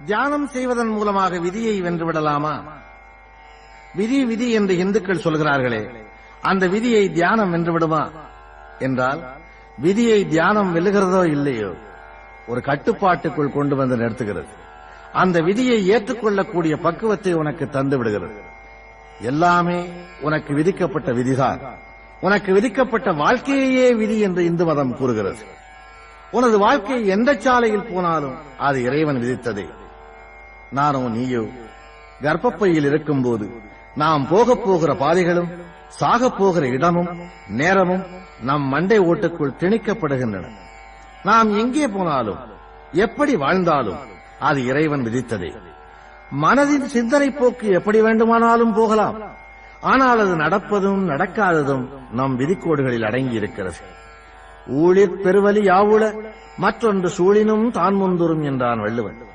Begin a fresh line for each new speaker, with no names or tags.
தியானம் செய்வதன் மூலமாக விதியை வென்றுவிடலாமா? விதி விதி என்று இந்துக்கள் சொல்கிறார்களே, அந்த விதியை தியானம் வென்றுவிடுமா என்றால், விதியை தியானம் வெல்லுகிறதோ இல்லையோ, ஒரு கட்டுப்பாட்டுக்குள் கொண்டு வந்து நிறுத்துகிறது. அந்த விதியை ஏற்றுக்கொள்ளக்கூடிய பக்குவத்தை உனக்கு தந்து விடுகிறது. எல்லாமே உனக்கு விதிக்கப்பட்ட விதிதான். உனக்கு விதிக்கப்பட்ட வாழ்க்கையே விதி என்று இந்து மதம் கூறுகிறது. உனது வாழ்க்கை எந்த சாலையில் போனாலும் அது இறைவன் விதித்ததே. நானோ நீயோ கர்ப்பப்பையில் இருக்கும்போது நாம் போகப் போகிற பாதைகளும் சாகப் போகிற இடமும் நேரமும் நம் மண்டை ஓட்டுக்குள் திணிக்கப்படுகின்றன. நாம் எங்கே போனாலும் எப்படி வாழ்ந்தாலும் அது இறைவன் விதித்ததே. மனதின் சிந்தனை போக்கு எப்படி வேண்டுமானாலும் போகலாம். ஆனால் அது நடப்பதும் நடக்காததும் நம் விதிக்கோடுகளில் அடங்கி இருக்கிறது. ஊழிற் பெருவலி யாவுள மற்றொன்று சூழினும் தான் முந்துரும் என்றான் வள்ளுவன்.